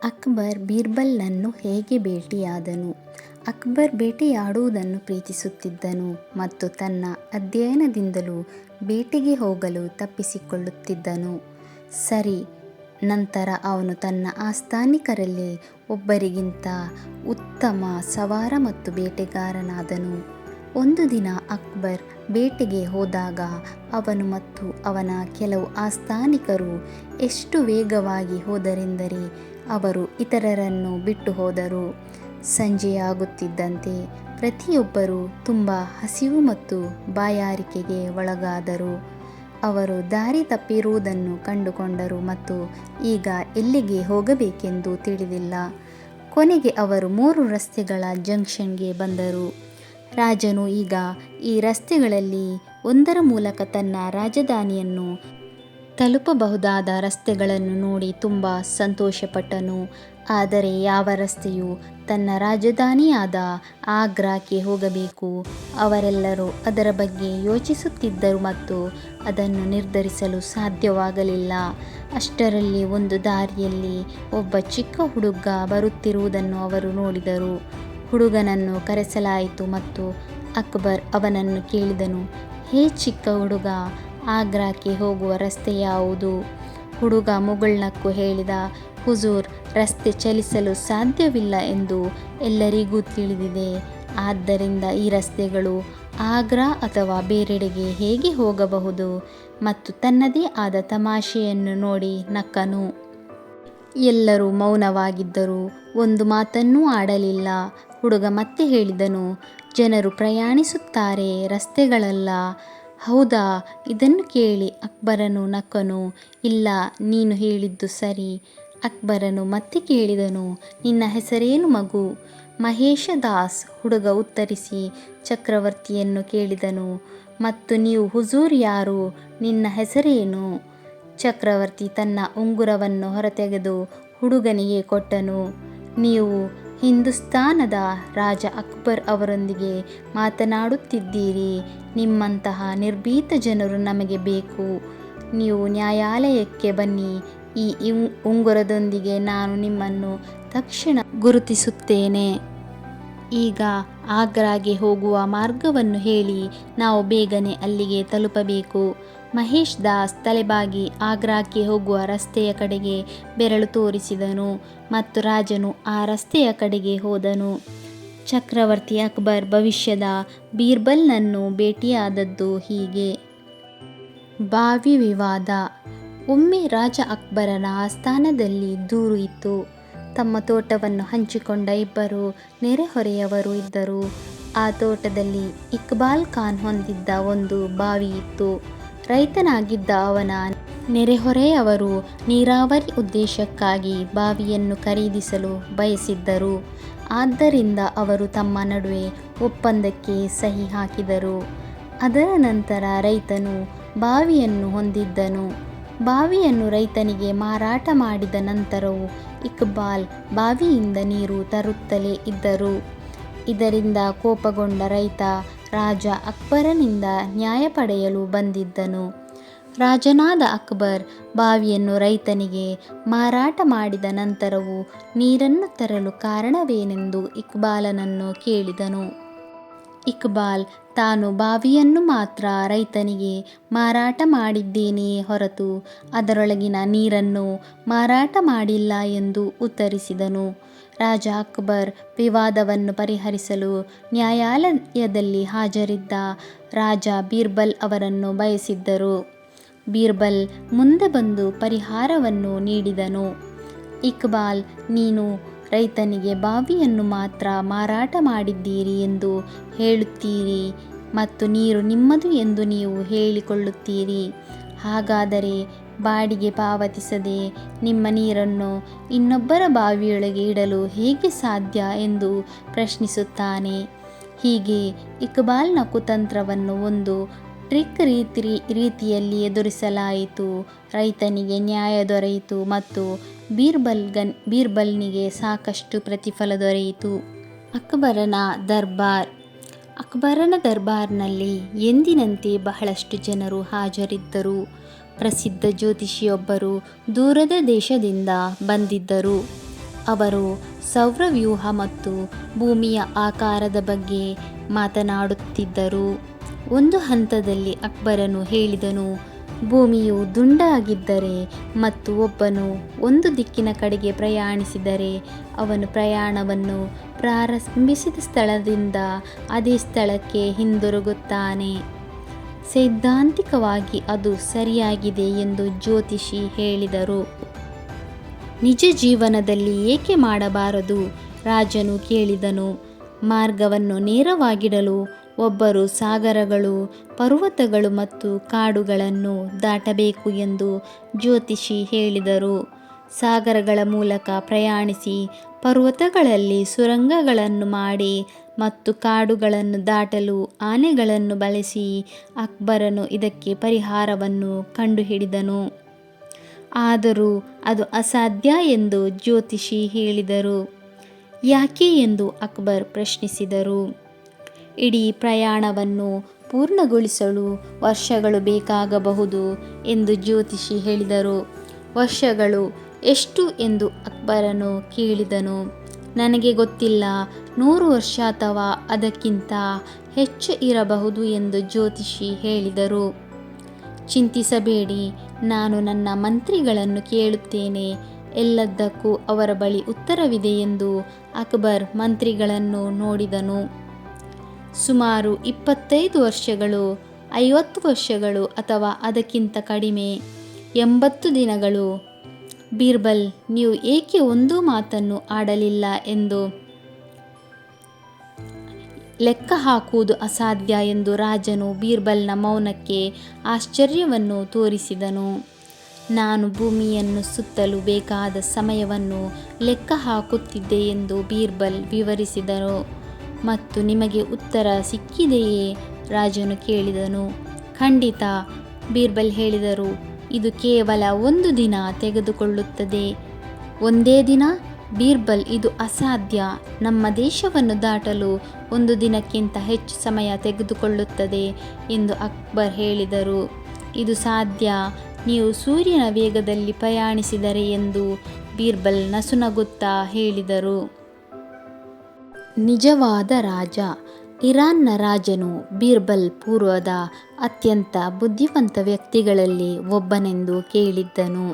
ಅಕ್ಬರ್ ಬೀರ್ಬಲ್ನನ್ನು ಹೇಗೆ ಭೇಟಿಯಾದನು? ಅಕ್ಬರ್ ಬೇಟೆಯಾಡುವುದನ್ನು ಪ್ರೀತಿಸುತ್ತಿದ್ದನು ಮತ್ತು ತನ್ನ ಅಧ್ಯಯನದಿಂದಲೂ ಬೇಟೆಗೆ ಹೋಗಲು ತಪ್ಪಿಸಿಕೊಳ್ಳುತ್ತಿದ್ದನು. ಸರಿ, ನಂತರ ಅವನು ತನ್ನ ಆಸ್ಥಾನಿಕರಲ್ಲಿ ಒಬ್ಬರಿಗಿಂತ ಉತ್ತಮ ಸವಾರ ಮತ್ತು ಬೇಟೆಗಾರನಾದನು. ಒಂದು ದಿನ ಅಕ್ಬರ್ ಬೇಟೆಗೆ ಹೋದಾಗ ಅವನು ಮತ್ತು ಅವನ ಕೆಲವು ಆಸ್ಥಾನಿಕರು ಎಷ್ಟು ವೇಗವಾಗಿ ಹೋದರೆಂದರೆ ಅವರು ಇತರರನ್ನು ಬಿಟ್ಟು ಹೋದರು. ಸಂಜೆಯಾಗುತ್ತಿದ್ದಂತೆ ಪ್ರತಿಯೊಬ್ಬರೂ ತುಂಬ ಹಸಿವು ಮತ್ತು ಬಾಯಾರಿಕೆಗೆ ಒಳಗಾದರು. ಅವರು ದಾರಿ ತಪ್ಪಿರುವುದನ್ನು ಕಂಡುಕೊಂಡರು ಮತ್ತು ಈಗ ಎಲ್ಲಿಗೆ ಹೋಗಬೇಕೆಂದು ತಿಳಿದಿಲ್ಲ. ಕೊನೆಗೆ ಅವರು 3 ರಸ್ತೆಗಳ ಜಂಕ್ಷನ್ಗೆ ಬಂದರು. ರಾಜನು ಈಗ ಈ ರಸ್ತೆಗಳಲ್ಲಿ ಒಂದರ ಮೂಲಕ ತನ್ನ ರಾಜಧಾನಿಯನ್ನು ತಲುಪಬಹುದಾದ ರಸ್ತೆಗಳನ್ನು ನೋಡಿ ತುಂಬ ಸಂತೋಷಪಟ್ಟನು. ಆದರೆ ಯಾವ ರಸ್ತೆಯು ತನ್ನ ರಾಜಧಾನಿಯಾದ ಆಗ್ರಾಕ್ಕೆ ಹೋಗಬೇಕು? ಅವರೆಲ್ಲರೂ ಅದರ ಬಗ್ಗೆ ಯೋಚಿಸುತ್ತಿದ್ದರು ಮತ್ತು ಅದನ್ನು ನಿರ್ಧರಿಸಲು ಸಾಧ್ಯವಾಗಲಿಲ್ಲ. ಅಷ್ಟರಲ್ಲಿ ಒಂದು ದಾರಿಯಲ್ಲಿ ಒಬ್ಬ ಚಿಕ್ಕ ಹುಡುಗ ಬರುತ್ತಿರುವುದನ್ನು ಅವರು ನೋಡಿದರು. ಹುಡುಗನನ್ನು ಕರೆಸಲಾಯಿತು ಮತ್ತು ಅಕ್ಬರ್ ಅವನನ್ನು ಕೇಳಿದನು, ಹೇ ಚಿಕ್ಕ ಹುಡುಗ, ಆಗ್ರಾಕ್ಕೆ ಹೋಗುವ ರಸ್ತೆ ಯಾವುದು? ಹುಡುಗ ಮುಗುಳ್ನಕ್ಕು ಹೇಳಿದ, ಹುಜೂರ್, ರಸ್ತೆ ಚಲಿಸಲು ಸಾಧ್ಯವಿಲ್ಲ ಎಂದು ಎಲ್ಲರಿಗೂ ತಿಳಿದಿದೆ. ಆದ್ದರಿಂದ ಈ ರಸ್ತೆಗಳು ಆಗ್ರಾ ಅಥವಾ ಬೇರೆಡೆಗೆ ಹೇಗೆ ಹೋಗಬಹುದು? ಮತ್ತು ತನ್ನದೇ ಆದ ತಮಾಷೆಯನ್ನು ನೋಡಿ ನಕ್ಕನು. ಎಲ್ಲರೂ ಮೌನವಾಗಿದ್ದರು, ಒಂದು ಮಾತನ್ನೂ ಆಡಲಿಲ್ಲ. ಹುಡುಗ ಮತ್ತೆ ಹೇಳಿದನು, ಜನರು ಪ್ರಯಾಣಿಸುತ್ತಾರೆ, ರಸ್ತೆಗಳಲ್ಲ. ಹೌದಾ? ಇದನ್ನು ಕೇಳಿ ಅಕ್ಬರನು ನಕ್ಕನು. ಇಲ್ಲ, ನೀನು ಹೇಳಿದ್ದು ಸರಿ. ಅಕ್ಬರನು ಮತ್ತೆ ಕೇಳಿದನು, ನಿನ್ನ ಹೆಸರೇನು ಮಗು? ಮಹೇಶ ದಾಸ್, ಹುಡುಗ ಉತ್ತರಿಸಿ ಚಕ್ರವರ್ತಿಯನ್ನು ಕೇಳಿದನು. ಮತ್ತು ನೀವು ಹುಜೂರ್ ಯಾರು? ನಿನ್ನ ಹೆಸರೇನು? ಚಕ್ರವರ್ತಿ ತನ್ನ ಉಂಗುರವನ್ನು ಹೊರತೆಗೆದು ಹುಡುಗನಿಗೆ ಕೊಟ್ಟನು. ನೀವು ಹಿಂದೂಸ್ತಾನದ ರಾಜ ಅಕ್ಬರ್ ಅವರೊಂದಿಗೆ ಮಾತನಾಡುತ್ತಿದ್ದೀರಿ. ನಿಮ್ಮಂತಹ ನಿರ್ಭೀತ ಜನರು ನಮಗೆ ಬೇಕು. ನೀವು ನ್ಯಾಯಾಲಯಕ್ಕೆ ಬನ್ನಿ. ಈ ಉಂಗುರದೊಂದಿಗೆ ನಾನು ನಿಮ್ಮನ್ನು ತಕ್ಷಣ ಗುರುತಿಸುತ್ತೇನೆ. ಈಗ ಆಗ್ರಾಗೆ ಹೋಗುವ ಮಾರ್ಗವನ್ನು ಹೇಳಿ, ನಾವು ಬೇಗನೆ ಅಲ್ಲಿಗೆ ತಲುಪಬೇಕು. ಮಹೇಶ್ ದಾಸ್ ತಲೆಬಾಗಿ ಆಗ್ರಾಕ್ಕೆ ಹೋಗುವ ರಸ್ತೆಯ ಕಡೆಗೆ ಬೆರಳು ತೋರಿಸಿದನು ಮತ್ತು ರಾಜನು ಆ ರಸ್ತೆಯ ಕಡೆಗೆ ಹೋದನು. ಚಕ್ರವರ್ತಿ ಅಕ್ಬರ್ ಭವಿಷ್ಯದ ಬೀರ್ಬಲ್ನನ್ನು ಭೇಟಿಯಾದದ್ದು ಹೀಗೆ. ಬಾವಿ ವಿವಾದ. ಒಮ್ಮೆ ರಾಜ ಅಕ್ಬರನ ಆಸ್ಥಾನದಲ್ಲಿ ದೂರು ಇತ್ತು. ತಮ್ಮ ತೋಟವನ್ನು ಹಂಚಿಕೊಂಡ ಇಬ್ಬರು ನೆರೆಹೊರೆಯವರು ಇದ್ದರು. ಆ ತೋಟದಲ್ಲಿ ಇಕ್ಬಾಲ್ ಖಾನ್ ಹೊಂದಿದ್ದ ಒಂದು ಬಾವಿ ಇತ್ತು. ರೈತನಾಗಿದ್ದ ಅವನ ನೆರೆಹೊರೆಯವರು ನೀರಾವರಿ ಉದ್ದೇಶಕ್ಕಾಗಿ ಬಾವಿಯನ್ನು ಖರೀದಿಸಲು ಬಯಸಿದ್ದರು. ಆದ್ದರಿಂದ ಅವರು ತಮ್ಮ ನಡುವೆ ಒಪ್ಪಂದಕ್ಕೆ ಸಹಿ ಹಾಕಿದರು. ಅದರ ನಂತರ ರೈತನು ಬಾವಿಯನ್ನು ಹೊಂದಿದ್ದನು. ಬಾವಿಯನ್ನು ರೈತನಿಗೆ ಮಾರಾಟ ಮಾಡಿದ ನಂತರವೂ ಇಕ್ಬಾಲ್ ಬಾವಿಯಿಂದ ನೀರು ತರುತ್ತಲೇ ಇದ್ದರು. ಇದರಿಂದ ಕೋಪಗೊಂಡ ರೈತ ರಾಜ ಅಕ್ಬರನಿಂದ ನ್ಯಾಯ ಪಡೆಯಲು ಬಂದಿದ್ದನು. ರಾಜನಾದ ಅಕ್ಬರ್ ಬಾವಿಯನ್ನು ರೈತನಿಗೆ ಮಾರಾಟ ಮಾಡಿದ ನಂತರವೂ ನೀರನ್ನು ತರಲು ಕಾರಣವೇನೆಂದು ಇಕ್ಬಾಲನನ್ನು ಕೇಳಿದನು. ಇಕ್ಬಾಲ್ ತಾನು ಬಾವಿಯನ್ನು ಮಾತ್ರ ರೈತನಿಗೆ ಮಾರಾಟ ಮಾಡಿದ್ದೇನೆಯೇ ಹೊರತು ಅದರೊಳಗಿನ ನೀರನ್ನು ಮಾರಾಟ ಮಾಡಿಲ್ಲ ಎಂದು ಉತ್ತರಿಸಿದನು. ರಾಜ ಅಕ್ಬರ್ ವಿವಾದವನ್ನು ಪರಿಹರಿಸಲು ನ್ಯಾಯಾಲಯದಲ್ಲಿ ಹಾಜರಿದ್ದ ರಾಜ ಬೀರ್ಬಲ್ ಅವರನ್ನು ಬಯಸಿದ್ದರು. ಬೀರ್ಬಲ್ ಮುಂದೆ ಬಂದು ಪರಿಹಾರವನ್ನು ನೀಡಿದನು. ಇಕ್ಬಾಲ್, ನೀನು ರೈತನಿಗೆ ಬಾವಿಯನ್ನು ಮಾತ್ರ ಮಾರಾಟ ಮಾಡಿದ್ದೀರಿ ಎಂದು ಹೇಳುತ್ತೀರಿ ಮತ್ತು ನೀರು ನಿಮ್ಮದು ಎಂದು ನೀವು ಹೇಳಿಕೊಳ್ಳುತ್ತೀರಿ. ಹಾಗಾದರೆ ಬಾಡಿಗೆ ಪಾವತಿಸದೆ ನಿಮ್ಮ ನೀರನ್ನು ಇನ್ನೊಬ್ಬರ ಬಾವಿಯೊಳಗೆ ಇಡಲು ಹೇಗೆ ಸಾಧ್ಯ ಎಂದು ಪ್ರಶ್ನಿಸುತ್ತಾನೆ. ಹೀಗೆ ಇಕ್ಬಾಲ್ನ ಕುತಂತ್ರವನ್ನು ಒಂದು ಟ್ರಿಕ್ ರೀತಿಯಲ್ಲಿ ಎದುರಿಸಲಾಯಿತು. ರೈತನಿಗೆ ನ್ಯಾಯ ದೊರೆಯಿತು ಮತ್ತು ಬೀರ್ಬಲ್ನಿಗೆ ಸಾಕಷ್ಟು ಪ್ರತಿಫಲ ದೊರೆಯಿತು. ಅಕ್ಬರನ ದರ್ಬಾರ್. ಅಕ್ಬರನ ದರ್ಬಾರ್ನಲ್ಲಿ ಎಂದಿನಂತೆ ಬಹಳಷ್ಟು ಜನರು ಹಾಜರಿದ್ದರು. ಪ್ರಸಿದ್ಧ ಜ್ಯೋತಿಷಿಯೊಬ್ಬರು ದೂರದ ದೇಶದಿಂದ ಬಂದಿದ್ದರು. ಅವರು ಸೌರವ್ಯೂಹ ಮತ್ತು ಭೂಮಿಯ ಆಕಾರದ ಬಗ್ಗೆ ಮಾತನಾಡುತ್ತಿದ್ದರು. ಒಂದು ಹಂತದಲ್ಲಿ ಅಕ್ಬರನು ಹೇಳಿದನು, ಭೂಮಿಯು ದುಂಡಾಗಿದ್ದರೆ ಮತ್ತು ಒಬ್ಬನು ಒಂದು ದಿಕ್ಕಿನ ಕಡೆಗೆ ಪ್ರಯಾಣಿಸಿದರೆ ಅವನು ಪ್ರಯಾಣವನ್ನು ಪ್ರಾರಂಭಿಸಿದ ಸ್ಥಳದಿಂದ ಅದೇ ಸ್ಥಳಕ್ಕೆ ಹಿಂದಿರುಗುತ್ತಾನೆ. ಸೈದ್ಧಾಂತಿಕವಾಗಿ ಅದು ಸರಿಯಾಗಿದೆ ಎಂದು ಜ್ಯೋತಿಷಿ ಹೇಳಿದರು. ನಿಜ ಜೀವನದಲ್ಲಿ ಏಕೆ ಮಾಡಬಾರದು? ರಾಜನು ಕೇಳಿದನು. ಮಾರ್ಗವನ್ನು ನೇರವಾಗಿಡಲು ಒಬ್ಬರು ಸಾಗರಗಳು, ಪರ್ವತಗಳು ಮತ್ತು ಕಾಡುಗಳನ್ನು ದಾಟಬೇಕು ಎಂದು ಜ್ಯೋತಿಷಿ ಹೇಳಿದರು. ಸಾಗರಗಳ ಮೂಲಕ ಪ್ರಯಾಣಿಸಿ, ಪರ್ವತಗಳಲ್ಲಿ ಸುರಂಗಗಳನ್ನು ಮಾಡಿ ಮತ್ತು ಕಾಡುಗಳನ್ನು ದಾಟಲು ಆನೆಗಳನ್ನು ಬಳಸಿ ಅಕ್ಬರನು ಇದಕ್ಕೆ ಪರಿಹಾರವನ್ನು ಕಂಡುಹಿಡಿದನು. ಆದರೂ ಅದು ಅಸಾಧ್ಯ ಎಂದು ಜ್ಯೋತಿಷಿ ಹೇಳಿದರು. ಯಾಕೆ ಎಂದು ಅಕ್ಬರ್ ಪ್ರಶ್ನಿಸಿದರು. ಇಡೀ ಪ್ರಯಾಣವನ್ನು ಪೂರ್ಣಗೊಳಿಸಲು ವರ್ಷಗಳು ಬೇಕಾಗಬಹುದು ಎಂದು ಜ್ಯೋತಿಷಿ ಹೇಳಿದರು. ವರ್ಷಗಳು ಎಷ್ಟು ಎಂದು ಅಕ್ಬರನು ಕೇಳಿದನು. ನನಗೆ ಗೊತ್ತಿಲ್ಲ, 100 ವರ್ಷ ಅಥವಾ ಅದಕ್ಕಿಂತ ಹೆಚ್ಚು ಇರಬಹುದು ಎಂದು ಜ್ಯೋತಿಷಿ ಹೇಳಿದರು. ಚಿಂತಿಸಬೇಡಿ, ನಾನು ನನ್ನ ಮಂತ್ರಿಗಳನ್ನು ಕೇಳುತ್ತೇನೆ, ಎಲ್ಲದಕ್ಕೂ ಅವರ ಬಳಿ ಉತ್ತರವಿದೆ ಎಂದು ಅಕ್ಬರ್ ಮಂತ್ರಿಗಳನ್ನು ನೋಡಿದನು. ಸುಮಾರು 25 ವರ್ಷಗಳು, 50 ವರ್ಷಗಳು ಅಥವಾ ಅದಕ್ಕಿಂತ ಕಡಿಮೆ, 80 ದಿನಗಳು. ಬೀರ್ಬಲ್, ನೀವು ಏಕೆ ಒಂದೂ ಮಾತನ್ನು ಆಡಲಿಲ್ಲ ಎಂದು ಲೆಕ್ಕ ಹಾಕುವುದು ಅಸಾಧ್ಯ ಎಂದು ರಾಜನು ಬೀರ್ಬಲ್ನ ಮೌನಕ್ಕೆ ಆಶ್ಚರ್ಯವನ್ನು ತೋರಿಸಿದನು. ನಾನು ಭೂಮಿಯನ್ನು ಸುತ್ತಲು ಬೇಕಾದ ಸಮಯವನ್ನು ಲೆಕ್ಕ ಹಾಕುತ್ತಿದ್ದೆ ಎಂದು ಬೀರ್ಬಲ್ ವಿವರಿಸಿದರು. ಮತ್ತು ನಿಮಗೆ ಉತ್ತರ ಸಿಕ್ಕಿದೆಯೇ? ರಾಜನು ಕೇಳಿದನು. ಖಂಡಿತ, ಬೀರ್ಬಲ್ ಹೇಳಿದರು. ಇದು ಕೇವಲ 1 ದಿನ ತೆಗೆದುಕೊಳ್ಳುತ್ತದೆ. ಒಂದೇ ದಿನ? ಬೀರ್ಬಲ್, ಇದು ಅಸಾಧ್ಯ. ನಮ್ಮ ದೇಶವನ್ನು ದಾಟಲು 1 ದಿನಕ್ಕಿಂತ ಹೆಚ್ಚು ಸಮಯ ತೆಗೆದುಕೊಳ್ಳುತ್ತದೆ ಎಂದು ಅಕ್ಬರ್ ಹೇಳಿದರು. ಇದು ಸಾಧ್ಯ, ನೀವು ಸೂರ್ಯನ ವೇಗದಲ್ಲಿ ಪ್ರಯಾಣಿಸಿದರೆ ಎಂದು ಬೀರ್ಬಲ್ ನಸುನಗುತ್ತಾ ಹೇಳಿದರು. ನಿಜವಾದ ರಾಜ. ಇರಾನ್ನ ರಾಜನು ಬೀರ್ಬಲ್ ಪೂರ್ವದ ಅತ್ಯಂತ ಬುದ್ಧಿವಂತ ವ್ಯಕ್ತಿಗಳಲ್ಲಿ ಒಬ್ಬನೆಂದು ಕೇಳಿದ್ದನು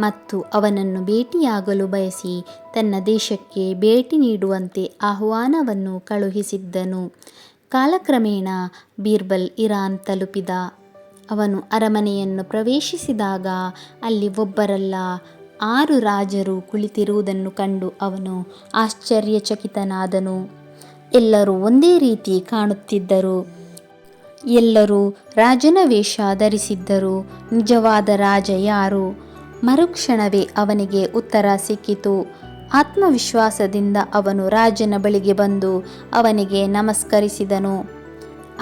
ಮತ್ತು ಅವನನ್ನು ಭೇಟಿಯಾಗಲು ಬಯಸಿ ತನ್ನ ದೇಶಕ್ಕೆ ಭೇಟಿ ನೀಡುವಂತೆ ಆಹ್ವಾನವನ್ನು ಕಳುಹಿಸಿದ್ದನು. ಕಾಲಕ್ರಮೇಣ ಬೀರ್ಬಲ್ ಇರಾನ್ ತಲುಪಿದ. ಅವನು ಅರಮನೆಯನ್ನು ಪ್ರವೇಶಿಸಿದಾಗ ಅಲ್ಲಿ ಒಬ್ಬರಲ್ಲ 6 ರಾಜರು ಕುಳಿತಿರುವುದನ್ನು ಕಂಡು ಅವನು ಆಶ್ಚರ್ಯಚಕಿತನಾದನು. ಎಲ್ಲರೂ ಒಂದೇ ರೀತಿ ಕಾಣುತ್ತಿದ್ದರು. ಎಲ್ಲರೂ ರಾಜನ ವೇಷ ಧರಿಸಿದ್ದರು. ನಿಜವಾದ ರಾಜ ಯಾರು? ಮರುಕ್ಷಣವೇ ಅವನಿಗೆ ಉತ್ತರ ಸಿಕ್ಕಿತು. ಆತ್ಮವಿಶ್ವಾಸದಿಂದ ಅವನು ರಾಜನ ಬಳಿಗೆ ಬಂದು ಅವನಿಗೆ ನಮಸ್ಕರಿಸಿದನು.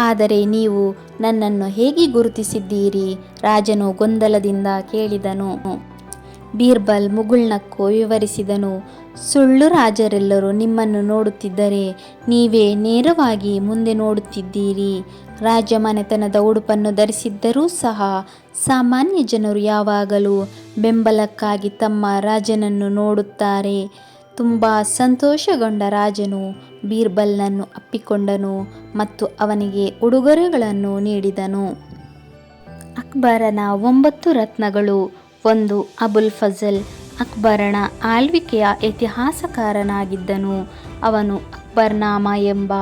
ಆದರೆ ನೀವು ನನ್ನನ್ನು ಹೇಗೆ ಗುರುತಿಸಿದ್ದೀರಿ? ರಾಜನು ಗೊಂದಲದಿಂದ ಕೇಳಿದನು. ಬೀರ್ಬಲ್ ಮುಗುಳ್ನಕ್ಕು ವಿವರಿಸಿದನು. ಸುಳ್ಳು ರಾಜರೆಲ್ಲರೂ ನಿಮ್ಮನ್ನು ನೋಡುತ್ತಿದ್ದರೆ ನೀವೇ ನೇರವಾಗಿ ಮುಂದೆ ನೋಡುತ್ತಿದ್ದೀರಿ. ರಾಜಮನೆತನದ ಉಡುಪನ್ನು ಧರಿಸಿದ್ದರೂ ಸಹ ಸಾಮಾನ್ಯ ಜನರು ಯಾವಾಗಲೂ ಬೆಂಬಲಕ್ಕಾಗಿ ತಮ್ಮ ರಾಜನನ್ನು ನೋಡುತ್ತಾರೆ. ತುಂಬ ಸಂತೋಷಗೊಂಡ ರಾಜನು ಬೀರ್ಬಲ್ನನ್ನು ಅಪ್ಪಿಕೊಂಡನು ಮತ್ತು ಅವನಿಗೆ ಉಡುಗೊರೆಗಳನ್ನು ನೀಡಿದನು. ಅಕ್ಬರನ 9 ರತ್ನಗಳು. 1. ಅಬುಲ್ ಫಜಲ್ ಅಕ್ಬರನ ಆಳ್ವಿಕೆಯ ಇತಿಹಾಸಕಾರನಾಗಿದ್ದನು. ಅವನು ಅಕ್ಬರ್ನಾಮಾ ಎಂಬ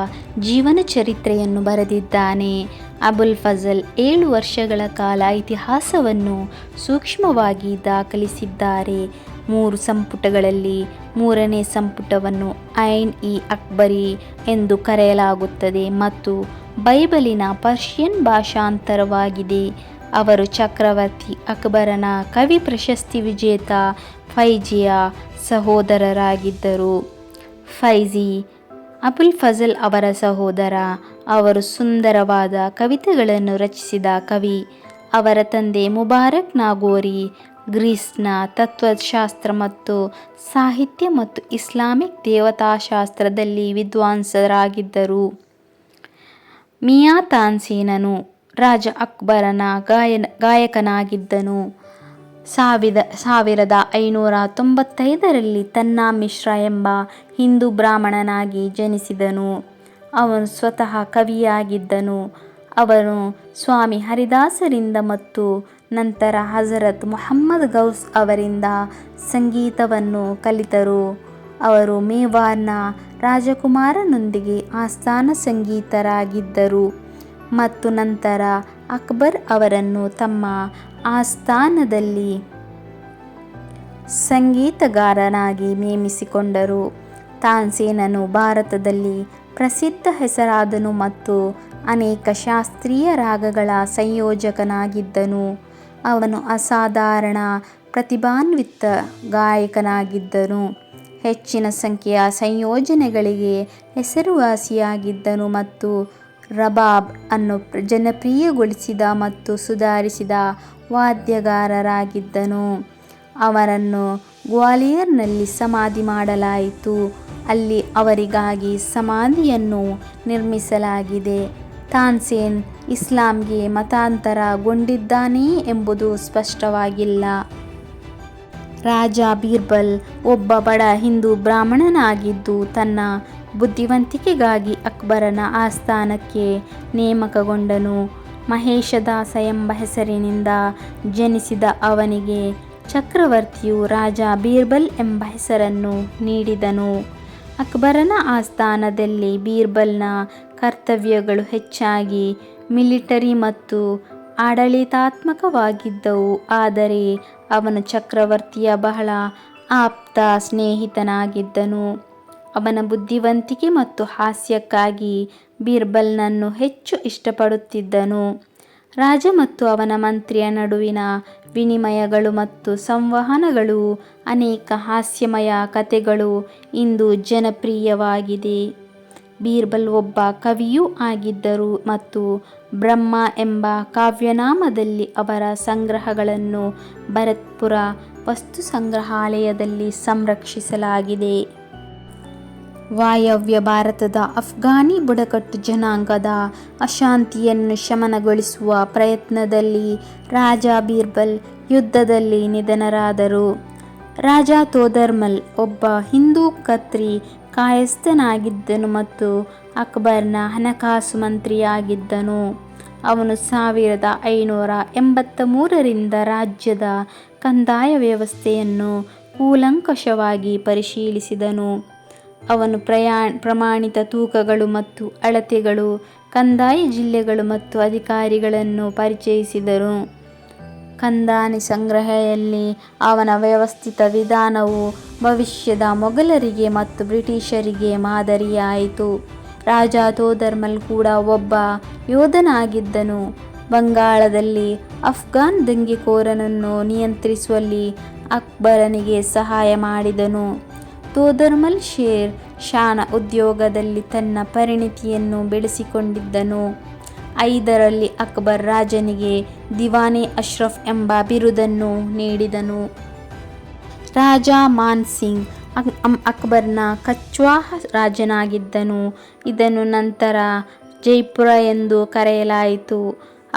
ಜೀವನ ಚರಿತ್ರೆಯನ್ನು ಬರೆದಿದ್ದಾನೆ. ಅಬುಲ್ ಫಜಲ್ 7 ವರ್ಷಗಳ ಕಾಲ ಇತಿಹಾಸವನ್ನು ಸೂಕ್ಷ್ಮವಾಗಿ ದಾಖಲಿಸಿದ್ದಾರೆ. 3 ಸಂಪುಟಗಳಲ್ಲಿ 3ನೇ ಸಂಪುಟವನ್ನು ಐನ್-ಇ-ಅಕ್ಬರಿ ಎಂದು ಕರೆಯಲಾಗುತ್ತದೆ ಮತ್ತು ಬೈಬಲಿನ ಪರ್ಷಿಯನ್ ಭಾಷಾಂತರವಾಗಿದೆ. ಅವರು ಚಕ್ರವರ್ತಿ ಅಕ್ಬರನ ಕವಿ ಪ್ರಶಸ್ತಿ ವಿಜೇತ ಫೈಜಿಯ ಸಹೋದರರಾಗಿದ್ದರು. ಫೈಜಿ ಅಬುಲ್ ಫಜಲ್ ಅವರ ಸಹೋದರ. ಅವರು ಸುಂದರವಾದ ಕವಿತೆಗಳನ್ನು ರಚಿಸಿದ ಕವಿ. ಅವರ ತಂದೆ ಮುಬಾರಕ್ ನಾಗೋರಿ ಗ್ರೀಸ್ನ ತತ್ವಶಾಸ್ತ್ರ ಮತ್ತು ಸಾಹಿತ್ಯ ಮತ್ತು ಇಸ್ಲಾಮಿಕ್ ದೇವತಾಶಾಸ್ತ್ರದಲ್ಲಿ ವಿದ್ವಾಂಸರಾಗಿದ್ದರು. ಮಿಯಾ ತಾನ್ಸೇನನು ರಾಜ ಅಕ್ಬರನ ಗಾಯಕನಾಗಿದ್ದನು. 1595ರಲ್ಲಿ ತನ್ನಾ ಮಿಶ್ರಾ ಎಂಬ ಹಿಂದೂ ಬ್ರಾಹ್ಮಣನಾಗಿ ಜನಿಸಿದನು. ಅವನು ಸ್ವತಃ ಕವಿಯಾಗಿದ್ದನು. ಅವನು ಸ್ವಾಮಿ ಹರಿದಾಸರಿಂದ ಮತ್ತು ನಂತರ ಹಜರತ್ ಮುಹಮ್ಮದ್ ಗೌಸ್ ಅವರಿಂದ ಸಂಗೀತವನ್ನು ಕಲಿತರು. ಅವರು ಮೇವಾರ್ನ ರಾಜಕುಮಾರನೊಂದಿಗೆ ಆಸ್ಥಾನ ಸಂಗೀತರಾಗಿದ್ದರು ಮತ್ತು ನಂತರ ಅಕ್ಬರ್ ಅವರನ್ನು ತಮ್ಮ ಆಸ್ಥಾನದಲ್ಲಿ ಸಂಗೀತಗಾರನಾಗಿ ನೇಮಿಸಿಕೊಂಡರು. ತಾನ್ಸೇನನು ಭಾರತದಲ್ಲಿ ಪ್ರಸಿದ್ಧ ಹೆಸರಾದನು ಮತ್ತು ಅನೇಕ ಶಾಸ್ತ್ರೀಯ ರಾಗಗಳ ಸಂಯೋಜಕನಾಗಿದ್ದನು. ಅವನು ಅಸಾಧಾರಣ ಪ್ರತಿಭಾನ್ವಿತ ಗಾಯಕನಾಗಿದ್ದನು. ಹೆಚ್ಚಿನ ಸಂಖ್ಯೆಯ ಸಂಯೋಜನೆಗಳಿಗೆ ಹೆಸರುವಾಸಿಯಾಗಿದ್ದನು ಮತ್ತು ರಬಾಬ್ ಅನ್ನು ಜನಪ್ರಿಯಗೊಳಿಸಿದ ಮತ್ತು ಸುಧಾರಿಸಿದ ವಾದ್ಯಗಾರರಾಗಿದ್ದನು. ಅವರನ್ನು ಗ್ವಾಲಿಯರ್ನಲ್ಲಿ ಸಮಾಧಿ ಮಾಡಲಾಯಿತು. ಅಲ್ಲಿ ಅವರಿಗಾಗಿ ಸಮಾಧಿಯನ್ನು ನಿರ್ಮಿಸಲಾಗಿದೆ. ತಾನ್ಸೇನ್ ಇಸ್ಲಾಂಗೆ ಮತಾಂತರಗೊಂಡಿದ್ದಾನೆಯೇ ಎಂಬುದು ಸ್ಪಷ್ಟವಾಗಿಲ್ಲ. ರಾಜ ಬೀರ್ಬಲ್ ಒಬ್ಬ ಬಡ ಹಿಂದೂ ಬ್ರಾಹ್ಮಣನಾಗಿದ್ದು, ತನ್ನ ಬುದ್ಧಿವಂತಿಕೆಗಾಗಿ ಅಕ್ಬರನ ಆಸ್ಥಾನಕ್ಕೆ ನೇಮಕಗೊಂಡನು. ಮಹೇಶದಾಸ ಎಂಬ ಹೆಸರಿನಿಂದ ಜನಿಸಿದ ಅವನಿಗೆ ಚಕ್ರವರ್ತಿಯು ರಾಜ ಬೀರ್ಬಲ್ ಎಂಬ ಹೆಸರನ್ನು ನೀಡಿದನು. ಅಕ್ಬರನ ಆಸ್ಥಾನದಲ್ಲಿ ಬೀರ್ಬಲ್ನ ಕರ್ತವ್ಯಗಳು ಹೆಚ್ಚಾಗಿ ಮಿಲಿಟರಿ ಮತ್ತು ಆಡಳಿತಾತ್ಮಕವಾಗಿದ್ದವು, ಆದರೆ ಅವನು ಚಕ್ರವರ್ತಿಯ ಬಹಳ ಆಪ್ತ ಸ್ನೇಹಿತನಾಗಿದ್ದನು. ಅವನ ಬುದ್ಧಿವಂತಿಕೆ ಮತ್ತು ಹಾಸ್ಯಕ್ಕಾಗಿ ಬೀರ್ಬಲ್ನನ್ನು ಹೆಚ್ಚು ಇಷ್ಟಪಡುತ್ತಿದ್ದನು. ರಾಜ ಮತ್ತು ಅವನ ಮಂತ್ರಿಯ ನಡುವಿನ ವಿನಿಮಯಗಳು ಮತ್ತು ಸಂವಹನಗಳು, ಅನೇಕ ಹಾಸ್ಯಮಯ ಕಥೆಗಳು ಇಂದು ಜನಪ್ರಿಯವಾಗಿದೆ. ಬೀರ್ಬಲ್ ಒಬ್ಬ ಕವಿಯೂ ಆಗಿದ್ದರು ಮತ್ತು ಬ್ರಹ್ಮ ಎಂಬ ಕಾವ್ಯನಾಮದಲ್ಲಿ ಅವರ ಸಂಗ್ರಹಗಳನ್ನು ಭರತ್ಪುರ ವಸ್ತುಸಂಗ್ರಹಾಲಯದಲ್ಲಿ ಸಂರಕ್ಷಿಸಲಾಗಿದೆ. ವಾಯವ್ಯ ಭಾರತದ ಅಫ್ಘಾನಿ ಬುಡಕಟ್ಟು ಜನಾಂಗದ ಅಶಾಂತಿಯನ್ನು ಶಮನಗೊಳಿಸುವ ಪ್ರಯತ್ನದಲ್ಲಿ ರಾಜ ಬೀರ್ಬಲ್ ಯುದ್ಧದಲ್ಲಿ ನಿಧನರಾದರು. ರಾಜ ತೋದರ್ಮಲ್ ಒಬ್ಬ ಹಿಂದೂ ಖತ್ರಿ ಕಾಯಸ್ಥನಾಗಿದ್ದನು ಮತ್ತು ಅಕ್ಬರ್ನ ಹಣಕಾಸು ಮಂತ್ರಿಯಾಗಿದ್ದನು. ಅವನು 1583ರಿಂದ ರಾಜ್ಯದ ಕಂದಾಯ ವ್ಯವಸ್ಥೆಯನ್ನು ಕೂಲಂಕಷವಾಗಿ ಪರಿಶೀಲಿಸಿದನು. ಅವನು ಪ್ರಮಾಣಿತ ತೂಕಗಳು ಮತ್ತು ಅಳತೆಗಳು, ಕಂದಾಯ ಜಿಲ್ಲೆಗಳು ಮತ್ತು ಅಧಿಕಾರಿಗಳನ್ನು ಪರಿಚಯಿಸಿದನು. ಕಂದಾಯ ಸಂಗ್ರಹಣೆಯಲ್ಲಿ ಅವನ ವ್ಯವಸ್ಥಿತ ವಿಧಾನವು ಭವಿಷ್ಯದ ಮೊಘಲರಿಗೆ ಮತ್ತು ಬ್ರಿಟಿಷರಿಗೆ ಮಾದರಿಯಾಯಿತು. ರಾಜ ತೋದರ್ಮಲ್ ಕೂಡ ಒಬ್ಬ ಯೋಧನಾಗಿದ್ದನು. ಬಂಗಾಳದಲ್ಲಿ ಅಫ್ಘಾನ್ ದಂಗೆಕೋರರನ್ನು ನಿಯಂತ್ರಿಸುವಲ್ಲಿ ಅಕ್ಬರನಿಗೆ ಸಹಾಯ ಮಾಡಿದನು. ತೋದರ್ಮಲ್ ಶೇರ್ ಷಾನ ಉದ್ಯೋಗದಲ್ಲಿ ತನ್ನ ಪರಿಣಿತಿಯನ್ನು ಬೆಳೆಸಿಕೊಂಡಿದ್ದನು. 5ರಲ್ಲಿ ಅಕ್ಬರ್ ರಾಜನಿಗೆ ದಿವಾನೆ ಅಶ್ರಫ್ ಎಂಬ ಬಿರುದನ್ನು ನೀಡಿದನು. ರಾಜ ಮಾನ್ ಸಿಂಗ್ ಅಕ್ಬರ್ನ ಕಚ್ವಾಹ ರಾಜನಾಗಿದ್ದನು. ಇದನ್ನು ನಂತರ ಜೈಪುರ ಎಂದು ಕರೆಯಲಾಯಿತು.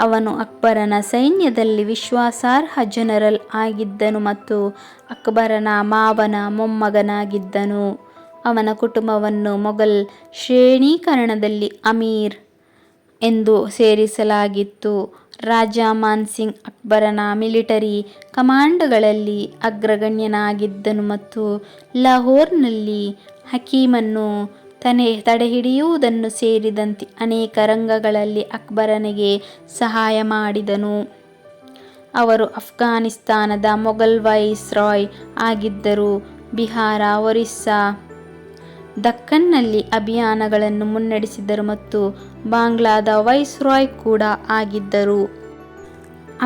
ಅವನು ಅಕ್ಬರನ ಸೈನ್ಯದಲ್ಲಿ ವಿಶ್ವಾಸಾರ್ಹ ಜನರಲ್ ಆಗಿದ್ದನು ಮತ್ತು ಅಕ್ಬರನ ಮಾವನ ಮೊಮ್ಮಗನಾಗಿದ್ದನು. ಅವನ ಕುಟುಂಬವನ್ನು ಮೊಘಲ್ ಶ್ರೇಣೀಕರಣದಲ್ಲಿ ಅಮೀರ್ ಎಂದು ಸೇರಿಸಲಾಗಿತ್ತು. ರಾಜ ಮಾನ್ ಸಿಂಗ್ ಅಕ್ಬರನ ಮಿಲಿಟರಿ ಕಮಾಂಡ್ಗಳಲ್ಲಿ ಅಗ್ರಗಣ್ಯನಾಗಿದ್ದನು ಮತ್ತು ಲಾಹೋರ್ನಲ್ಲಿ ಹಕೀಮನ್ನು ತಡೆಹಿಡಿಯುವುದನ್ನು ಸೇರಿದಂತೆ ಅನೇಕ ರಂಗಗಳಲ್ಲಿ ಅಕ್ಬರನಿಗೆ ಸಹಾಯ ಮಾಡಿದನು. ಅವರು ಅಫ್ಘಾನಿಸ್ತಾನದ ಮೊಘಲ್ ವೈಸ್ ರಾಯ್ ಆಗಿದ್ದರು. ಬಿಹಾರ, ಒರಿಸ್ಸಾ, ದಖ್ಖನ್ನಲ್ಲಿ ಅಭಿಯಾನಗಳನ್ನು ಮುನ್ನಡೆಸಿದರು ಮತ್ತು ಬಾಂಗ್ಲಾದ ವೈಸ್ ರಾಯ್ ಕೂಡ ಆಗಿದ್ದರು.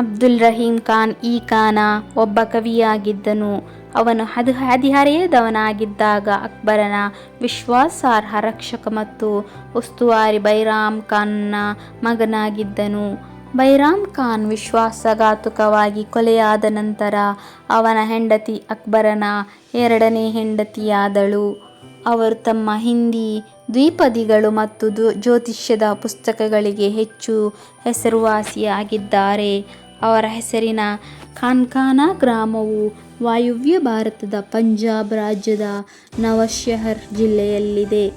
ಅಬ್ದುಲ್ ರಹೀಂ ಖಾನ್ ಈ ಖಾನ ಒಬ್ಬ ಕವಿಯಾಗಿದ್ದನು. ಅವನು ಹದಿಹರೆಯದವನಾಗಿದ್ದಾಗ ಅಕ್ಬರನ ವಿಶ್ವಾಸಾರ್ಹ ರಕ್ಷಕ ಮತ್ತು ಉಸ್ತುವಾರಿ ಬೈರಾಮ್ ಖಾನ್ನ ಮಗನಾಗಿದ್ದನು. ಬೈರಾಮ್ ಖಾನ್ ವಿಶ್ವಾಸಘಾತುಕವಾಗಿ ಕೊಲೆಯಾದ ನಂತರ ಅವನ ಹೆಂಡತಿ ಅಕ್ಬರನ 2ನೇ ಹೆಂಡತಿಯಾದಳು. ಅವರು ತಮ್ಮ ಹಿಂದಿ ದ್ವಿಪದಿಗಳು ಮತ್ತು ಜ್ಯೋತಿಷ್ಯದ ಪುಸ್ತಕಗಳಿಗೆ ಹೆಚ್ಚು ಹೆಸರುವಾಸಿಯಾಗಿದ್ದಾರೆ. ಅವರ ಹೆಸರಿನ ಖಾನ್ಖಾನಾ ಗ್ರಾಮವು ವಾಯುವ್ಯ ಭಾರತದ ಪಂಜಾಬ್ ರಾಜ್ಯದ ನವಶಹರ್ ಜಿಲ್ಲೆಯಲ್ಲಿದೆ.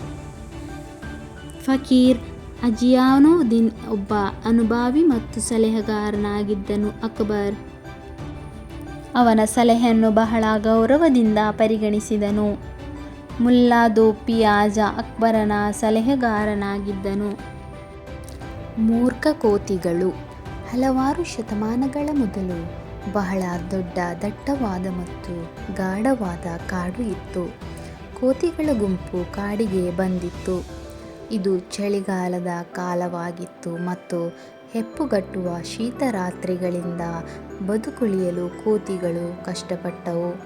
ಫಕೀರ್ ಅಜಿಯಾನುದ್ದೀನ್ ಒಬ್ಬ ಅನುಭವಿ ಮತ್ತು ಸಲಹೆಗಾರನಾಗಿದ್ದನು. ಅಕ್ಬರ್ ಅವನ ಸಲಹೆಯನ್ನು ಬಹಳ ಗೌರವದಿಂದ ಪರಿಗಣಿಸಿದನು. ಮುಲ್ಲಾ ದೋ ಪಿಯಾಜಾ ಅಕ್ಬರನ ಸಲಹೆಗಾರನಾಗಿದ್ದನು. ಮೂರ್ಖ ಕೋತಿಗಳು. ಹಲವಾರು ಶತಮಾನಗಳ ಮೊದಲು ಬಹಳ ದೊಡ್ಡ, ದಟ್ಟವಾದ ಮತ್ತು ಗಾಢವಾದ ಕಾಡು ಇತ್ತು. ಕೋತಿಗಳ ಗುಂಪು ಕಾಡಿಗೆ ಬಂದಿತ್ತು. ಇದು ಚಳಿಗಾಲದ ಕಾಲವಾಗಿತ್ತು ಮತ್ತು ಹೆಪ್ಪುಗಟ್ಟುವ ಶೀತ ರಾತ್ರಿಗಳಿಂದ ಬದುಕುಳಿಯಲು ಕೋತಿಗಳು ಕಷ್ಟಪಟ್ಟವು.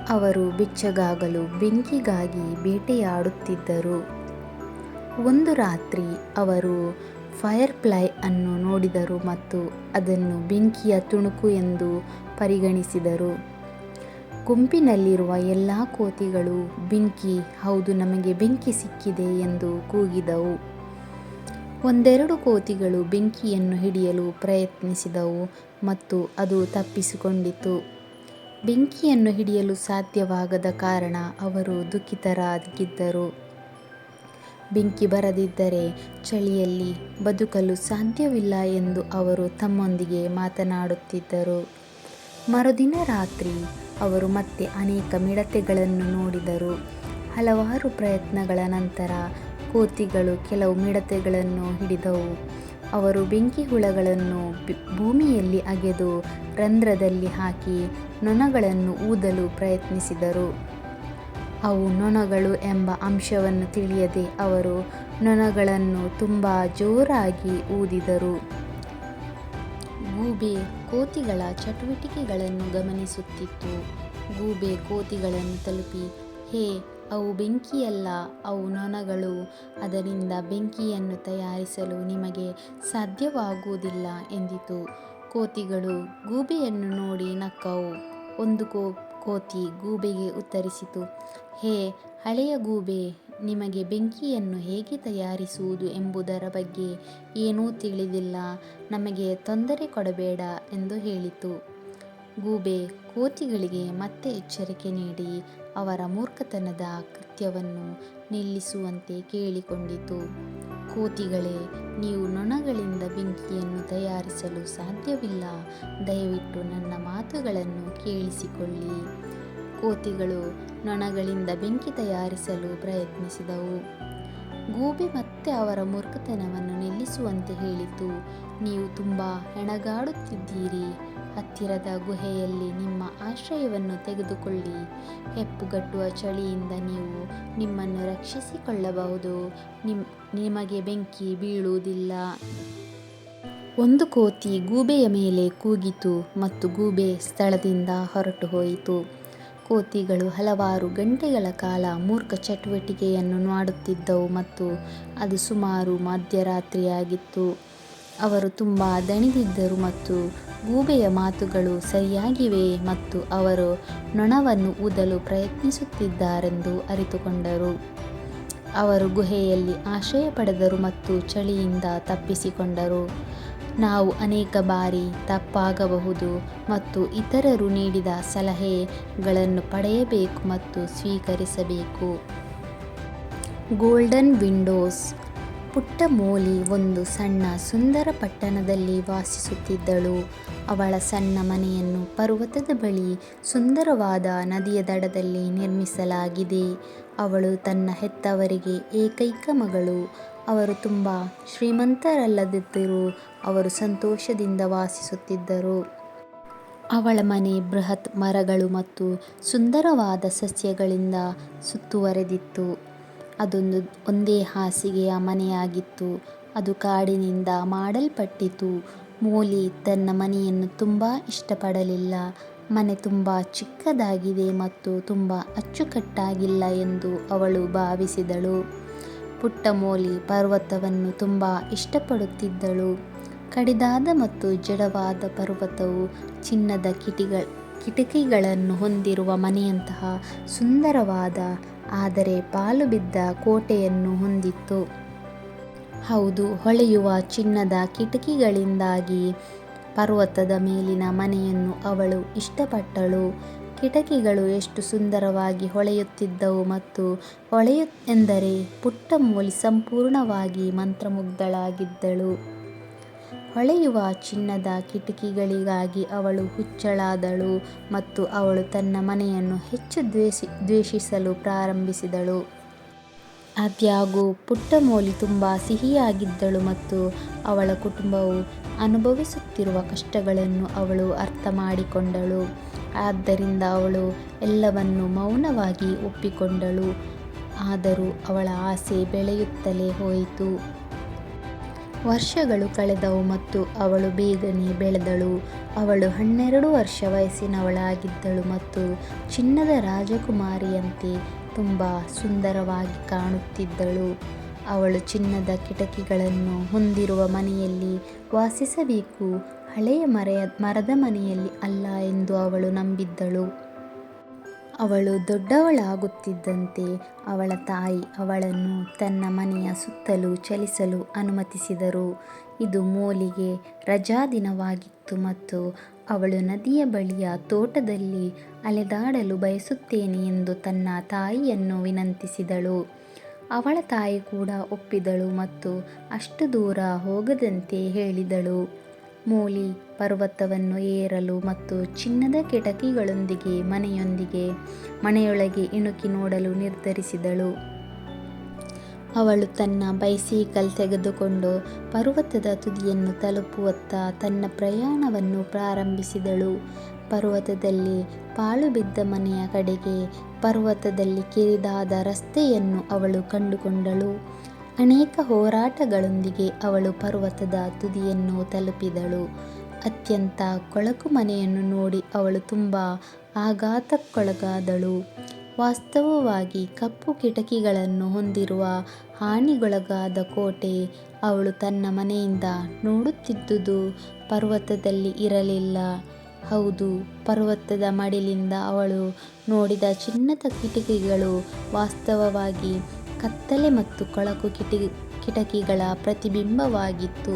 ಅವರು ಬೆಚ್ಚಗಾಗಲು ಬೆಂಕಿಗಾಗಿ ಬೇಟೆಯಾಡುತ್ತಿದ್ದರು. ಒಂದು ರಾತ್ರಿ ಅವರು ಫೈರ್‌ಫ್ಲೈ ಅನ್ನು ನೋಡಿದರು ಮತ್ತು ಅದನ್ನು ಬೆಂಕಿಯ ತುಣುಕು ಎಂದು ಪರಿಗಣಿಸಿದರು. ಗುಂಪಿನಲ್ಲಿರುವ ಎಲ್ಲ ಕೋತಿಗಳು ಬೆಂಕಿ, ಹೌದು, ನಮಗೆ ಬೆಂಕಿ ಸಿಕ್ಕಿದೆ ಎಂದು ಕೂಗಿದವು. ಒಂದೆರಡು ಕೋತಿಗಳು ಬೆಂಕಿಯನ್ನು ಹಿಡಿಯಲು ಪ್ರಯತ್ನಿಸಿದವು ಮತ್ತು ಅದು ತಪ್ಪಿಸಿಕೊಂಡಿತು. ಬೆಂಕಿಯನ್ನು ಹಿಡಿಯಲು ಸಾಧ್ಯವಾಗದ ಕಾರಣ ಅವರು ದುಃಖಿತರಾಗಿದ್ದರು. ಬೆಂಕಿ ಬರದಿದ್ದರೆ ಚಳಿಯಲ್ಲಿ ಬದುಕಲು ಸಾಧ್ಯವಿಲ್ಲ ಎಂದು ಅವರು ತಮ್ಮೊಂದಿಗೆ ಮಾತನಾಡುತ್ತಿದ್ದರು. ಮರುದಿನ ರಾತ್ರಿ ಅವರು ಮತ್ತೆ ಅನೇಕ ಮಿಡತೆಗಳನ್ನು ನೋಡಿದರು. ಹಲವಾರು ಪ್ರಯತ್ನಗಳ ನಂತರ ಕೋತಿಗಳು ಕೆಲವು ಮಿಡತೆಗಳನ್ನು ಹಿಡಿದವು. ಅವರು ಬೆಂಕಿ ಹುಳಗಳನ್ನು ಭೂಮಿಯಲ್ಲಿ ಅಗೆದು ರಂಧ್ರದಲ್ಲಿ ಹಾಕಿ ನೊಣಗಳನ್ನು ಊದಲು ಪ್ರಯತ್ನಿಸಿದರು. ಅವು ನೊಣಗಳು ಎಂಬ ಅಂಶವನ್ನು ತಿಳಿಯದೆ ಅವರು ನೊಣಗಳನ್ನು ತುಂಬಾ ಜೋರಾಗಿ ಊದಿದರು. ಗೂಬೆ ಕೋತಿಗಳ ಚಟುವಟಿಕೆಗಳನ್ನು ಗಮನಿಸುತ್ತಿತ್ತು. ಗೂಬೆ ಕೋತಿಗಳನ್ನು ತಲುಪಿ, ಹೇ, ಅವು ಬೆಂಕಿಯಲ್ಲ, ಅವು ನೊಣಗಳು. ಅದರಿಂದ ಬೆಂಕಿಯನ್ನು ತಯಾರಿಸಲು ನಿಮಗೆ ಸಾಧ್ಯವಾಗುವುದಿಲ್ಲ ಎಂದಿತು. ಕೋತಿಗಳು ಗೂಬೆಯನ್ನು ನೋಡಿ ನಕ್ಕವು. ಒಂದು ಕೋತಿ ಗೂಬೆಗೆ ಉತ್ತರಿಸಿತು, ಹೇ ಹಳೆಯ ಗೂಬೆ, ನಿಮಗೆ ಬೆಂಕಿಯನ್ನು ಹೇಗೆ ತಯಾರಿಸುವುದು ಎಂಬುದರ ಬಗ್ಗೆ ಏನೂ ತಿಳಿದಿಲ್ಲ. ನಮಗೆ ತೊಂದರೆ ಕೊಡಬೇಡ ಎಂದು ಹೇಳಿತು. ಗೂಬೆ ಕೋತಿಗಳಿಗೆ ಮತ್ತೆ ಎಚ್ಚರಿಕೆ ನೀಡಿ ಅವರ ಮೂರ್ಖತನದ ಕೃತ್ಯವನ್ನು ನಿಲ್ಲಿಸುವಂತೆ ಕೇಳಿಕೊಂಡಿತು. ಕೋತಿಗಳೇ, ನೀವು ನೊಣಗಳಿಂದ ಬೆಂಕಿಯನ್ನು ತಯಾರಿಸಲು ಸಾಧ್ಯವಿಲ್ಲ. ದಯವಿಟ್ಟು ನನ್ನ ಮಾತುಗಳನ್ನು ಕೇಳಿಸಿಕೊಳ್ಳಿ. ಕೋತಿಗಳು ನೊಣಗಳಿಂದ ಬೆಂಕಿ ತಯಾರಿಸಲು ಪ್ರಯತ್ನಿಸಿದವು. ಗೂಬೆ ಮತ್ತೆ ಅವರ ಮೂರ್ಖತನವನ್ನು ನಿಲ್ಲಿಸುವಂತೆ ಹೇಳಿತು. ನೀವು ತುಂಬ ಹೆಣಗಾಡುತ್ತಿದ್ದೀರಿ. ಹತ್ತಿರದ ಗುಹೆಯಲ್ಲಿ ನಿಮ್ಮ ಆಶ್ರಯವನ್ನು ತೆಗೆದುಕೊಳ್ಳಿ. ಹೆಪ್ಪುಗಟ್ಟುವ ಚಳಿಯಿಂದ ನೀವು ನಿಮ್ಮನ್ನು ರಕ್ಷಿಸಿಕೊಳ್ಳಬಹುದು. ನಿಮಗೆ ಬೆಂಕಿ ಬೀಳುವುದಿಲ್ಲ. ಒಂದು ಕೋತಿ ಗೂಬೆಯ ಮೇಲೆ ಕೂಗಿತು ಮತ್ತು ಗೂಬೆ ಸ್ಥಳದಿಂದ ಹೊರಟು ಹೋಯಿತು. ಕೋತಿಗಳು ಹಲವಾರು ಗಂಟೆಗಳ ಕಾಲ ಮೂರ್ಖ ಚಟುವಟಿಕೆಯನ್ನು ಮಾಡುತ್ತಿದ್ದವು ಮತ್ತು ಅದು ಸುಮಾರು ಮಧ್ಯರಾತ್ರಿಯಾಗಿತ್ತು. ಅವರು ತುಂಬ ದಣಿದಿದ್ದರು ಮತ್ತು ಗೂಬೆಯ ಮಾತುಗಳು ಸರಿಯಾಗಿವೆ ಮತ್ತು ಅವರು ನೊಣವನ್ನು ಊದಲು ಪ್ರಯತ್ನಿಸುತ್ತಿದ್ದಾರೆಂದು ಅರಿತುಕೊಂಡರು. ಅವರು ಗುಹೆಯಲ್ಲಿ ಆಶ್ರಯ ಪಡೆದರು ಮತ್ತು ಚಳಿಯಿಂದ ತಪ್ಪಿಸಿಕೊಂಡರು. ನಾವು ಅನೇಕ ಬಾರಿ ತಪ್ಪಾಗಬಹುದು ಮತ್ತು ಇತರರು ನೀಡಿದ ಸಲಹೆಗಳನ್ನು ಪಡೆಯಬೇಕು ಮತ್ತು ಸ್ವೀಕರಿಸಬೇಕು. Golden Windows. ಪುಟ್ಟ ಮೋಲಿ ಒಂದು ಸಣ್ಣ ಸುಂದರ ಪಟ್ಟಣದಲ್ಲಿ ವಾಸಿಸುತ್ತಿದ್ದಳು. ಅವಳ ಸಣ್ಣ ಮನೆಯನ್ನು ಪರ್ವತದ ಬಳಿ ಸುಂದರವಾದ ನದಿಯ ದಡದಲ್ಲಿ ನಿರ್ಮಿಸಲಾಗಿದೆ. ಅವಳು ತನ್ನ ಹೆತ್ತವರಿಗೆ ಏಕೈಕ ಮಗಳು. ಅವರು ತುಂಬ ಶ್ರೀಮಂತರಲ್ಲದಿದ್ದರೂ ಅವರು ಸಂತೋಷದಿಂದ ವಾಸಿಸುತ್ತಿದ್ದರು. ಅವಳ ಮನೆ ಬೃಹತ್ ಮರಗಳು ಮತ್ತು ಸುಂದರವಾದ ಸಸ್ಯಗಳಿಂದ ಸುತ್ತುವರೆದಿತ್ತು. ಅದೊಂದು ಒಂದೇ ಹಾಸಿಗೆಯ ಮನೆಯಾಗಿತ್ತು. ಅದು ಕಾಡಿನಿಂದ ಮಾಡಲ್ಪಟ್ಟಿತು. ಮೋಲಿ ತನ್ನ ಮನೆಯನ್ನು ತುಂಬ ಇಷ್ಟಪಡಲಿಲ್ಲ. ಮನೆ ತುಂಬ ಚಿಕ್ಕದಾಗಿದೆ ಮತ್ತು ತುಂಬ ಅಚ್ಚುಕಟ್ಟಾಗಿಲ್ಲ ಎಂದು ಅವಳು ಭಾವಿಸಿದಳು. ಪುಟ್ಟ ಮೋಲಿ ಪರ್ವತವನ್ನು ತುಂಬ ಇಷ್ಟಪಡುತ್ತಿದ್ದಳು. ಕಡಿದಾದ ಮತ್ತು ಜಡವಾದ ಪರ್ವತವು ಚಿನ್ನದ ಕಿಟಕಿಗಳನ್ನು ಹೊಂದಿರುವ ಮನೆಯಂತಹ ಸುಂದರವಾದ ಆದರೆ ಪಾಳು ಬಿದ್ದ ಕೋಟೆಯನ್ನು ಹೊಂದಿತ್ತು. ಹೌದು, ಹೊಳೆಯುವ ಚಿನ್ನದ ಕಿಟಕಿಗಳಿಂದಾಗಿ ಪರ್ವತದ ಮೇಲಿನ ಮನೆಯನ್ನು ಅವಳು ಇಷ್ಟಪಟ್ಟಳು. ಕಿಟಕಿಗಳು ಎಷ್ಟು ಸುಂದರವಾಗಿ ಹೊಳೆಯುತ್ತಿದ್ದವು ಮತ್ತು ಎಂದರೆ ಪುಟ್ಟ ಮೋಲಿ ಸಂಪೂರ್ಣವಾಗಿ ಮಂತ್ರಮುಗ್ಧಳಾಗಿದ್ದಳು. ಹೊಳೆಯುವ ಚಿನ್ನದ ಕಿಟಕಿಗಳಿಗಾಗಿ ಅವಳು ಹುಚ್ಚಳಾದಳು ಮತ್ತು ಅವಳು ತನ್ನ ಮನೆಯನ್ನು ಹೆಚ್ಚು ದ್ವೇಷಿಸಲು ಪ್ರಾರಂಭಿಸಿದಳು. ಆದಾಗ್ಯೂ ಪುಟ್ಟ ಮೋಲಿ ತುಂಬ ಸಿಹಿಯಾಗಿದ್ದಳು ಮತ್ತು ಅವಳ ಕುಟುಂಬವು ಅನುಭವಿಸುತ್ತಿರುವ ಕಷ್ಟಗಳನ್ನು ಅವಳು ಅರ್ಥಮಾಡಿಕೊಂಡಳು. ಆದ್ದರಿಂದ ಅವಳು ಎಲ್ಲವನ್ನೂ ಮೌನವಾಗಿ ಒಪ್ಪಿಕೊಂಡಳು. ಆದರೂ ಅವಳ ಆಸೆ ಬೆಳೆಯುತ್ತಲೇ ಹೋಯಿತು. ವರ್ಷಗಳು ಕಳೆದವು ಮತ್ತು ಅವಳು ಬೇಗನೆ ಬೆಳೆದಳು. ಅವಳು 12 ವರ್ಷ ವಯಸ್ಸಿನವಳಾಗಿದ್ದಳು ಮತ್ತು ಚಿನ್ನದ ರಾಜಕುಮಾರಿಯಂತೆ ತುಂಬ ಸುಂದರವಾಗಿ ಕಾಣುತ್ತಿದ್ದಳು. ಅವಳು ಚಿನ್ನದ ಕಿಟಕಿಗಳನ್ನು ಹೊಂದಿರುವ ಮನೆಯಲ್ಲಿ ವಾಸಿಸಬೇಕು, ಹಳೆಯ ಮರದ ಮನೆಯಲ್ಲಿ ಅಲ್ಲ ಎಂದು ಅವಳು ನಂಬಿದ್ದಳು. ಅವಳು ದೊಡ್ಡವಳಾಗುತ್ತಿದ್ದಂತೆ ಅವಳ ತಾಯಿ ಅವಳನ್ನು ತನ್ನ ಮನೆಯ ಸುತ್ತಲೂ ಚಲಿಸಲು ಅನುಮತಿಸಿದರು. ಇದು ಮೋಲಿಗೆ ರಜಾದಿನವಾಗಿತ್ತು ಮತ್ತು ಅವಳು ನದಿಯ ಬಳಿಯ ತೋಟದಲ್ಲಿ ಅಲೆದಾಡಲು ಬಯಸುತ್ತೇನೆ ಎಂದು ತನ್ನ ತಾಯಿಯನ್ನು ವಿನಂತಿಸಿದಳು. ಅವಳ ತಾಯಿ ಕೂಡ ಒಪ್ಪಿದಳು ಮತ್ತು ಅಷ್ಟು ದೂರ ಹೋಗದಂತೆ ಹೇಳಿದಳು. ಮೋಲಿ ಪರ್ವತವನ್ನು ಏರಲು ಮತ್ತು ಚಿನ್ನದ ಕಿಟಕಿಗಳೊಂದಿಗೆ ಮನೆಯೊಳಗೆ ಇಣುಕಿ ನೋಡಲು ನಿರ್ಧರಿಸಿದಳು. ಅವಳು ತನ್ನ ಬೈಸಿಕಲ್ ತೆಗೆದುಕೊಂಡು ಪರ್ವತದ ತುದಿಯನ್ನು ತಲುಪುವತ್ತ ತನ್ನ ಪ್ರಯಾಣವನ್ನು ಪ್ರಾರಂಭಿಸಿದಳು. ಪರ್ವತದಲ್ಲಿ ಪಾಳುಬಿದ್ದ ಮನೆಯ ಕಡೆಗೆ ಪರ್ವತದಲ್ಲಿ ಕಿರಿದಾದ ರಸ್ತೆಯನ್ನು ಅವಳು ಕಂಡುಕೊಂಡಳು. ಅನೇಕ ಹೋರಾಟಗಳೊಂದಿಗೆ ಅವಳು ಪರ್ವತದ ತುದಿಯನ್ನು ತಲುಪಿದಳು. ಅತ್ಯಂತ ಕೊಳಕು ಮನೆಯನ್ನು ನೋಡಿ ಅವಳು ತುಂಬ ಆಘಾತಕ್ಕೊಳಗಾದಳು. ವಾಸ್ತವವಾಗಿ ಕಪ್ಪು ಕಿಟಕಿಗಳನ್ನು ಹೊಂದಿರುವ ಹಾನಿಗೊಳಗಾದ ಕೋಟೆ. ಅವಳು ತನ್ನ ಮನೆಯಿಂದ ನೋಡುತ್ತಿದ್ದುದು ಪರ್ವತದಲ್ಲಿ ಇರಲಿಲ್ಲ. ಹೌದು, ಪರ್ವತದ ಮಡಿಲಿಂದ ಅವಳು ನೋಡಿದ ಚಿನ್ನದ ಕಿಟಕಿಗಳು ವಾಸ್ತವವಾಗಿ ಕತ್ತಲೆ ಮತ್ತು ಕೊಳಕು ಕಿಟಕಿಗಳ ಪ್ರತಿಬಿಂಬವಾಗಿತ್ತು.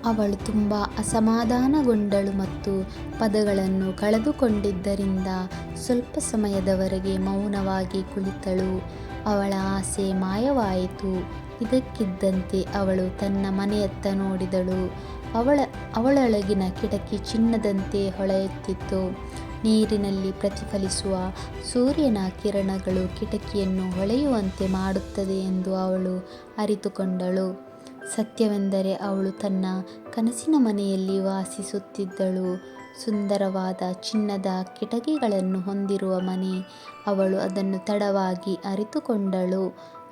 ಅವಳು ತುಂಬ ಅಸಮಾಧಾನಗೊಂಡಳು ಮತ್ತು ಪದಗಳನ್ನು ಕಳೆದುಕೊಂಡಿದ್ದರಿಂದ ಸ್ವಲ್ಪ ಸಮಯದವರೆಗೆ ಮೌನವಾಗಿ ಕುಳಿತಳು. ಅವಳ ಆಸೆ ಮಾಯವಾಯಿತು. ಇದ್ದಕ್ಕಿದ್ದಂತೆ ಅವಳು ತನ್ನ ಮನೆಯತ್ತ ನೋಡಿದಳು. ಅವಳೊಳಗಿನ ಕಿಟಕಿ ಚಿನ್ನದಂತೆ ಹೊಳೆಯುತ್ತಿತ್ತು. ನೀರಿನಲ್ಲಿ ಪ್ರತಿಫಲಿಸುವ ಸೂರ್ಯನ ಕಿರಣಗಳು ಕಿಟಕಿಯನ್ನು ಹೊಳೆಯುವಂತೆ ಮಾಡುತ್ತದೆ ಎಂದು ಅವಳು ಅರಿತುಕೊಂಡಳು. ಸತ್ಯವೆಂದರೆ ಅವಳು ತನ್ನ ಕನಸಿನ ಮನೆಯಲ್ಲಿ ವಾಸಿಸುತ್ತಿದ್ದಳು. ಸುಂದರವಾದ ಚಿನ್ನದ ಕಿಟಕಿಗಳನ್ನು ಹೊಂದಿರುವ ಮನೆ. ಅವಳು ಅದನ್ನು ತಡವಾಗಿ ಅರಿತುಕೊಂಡಳು.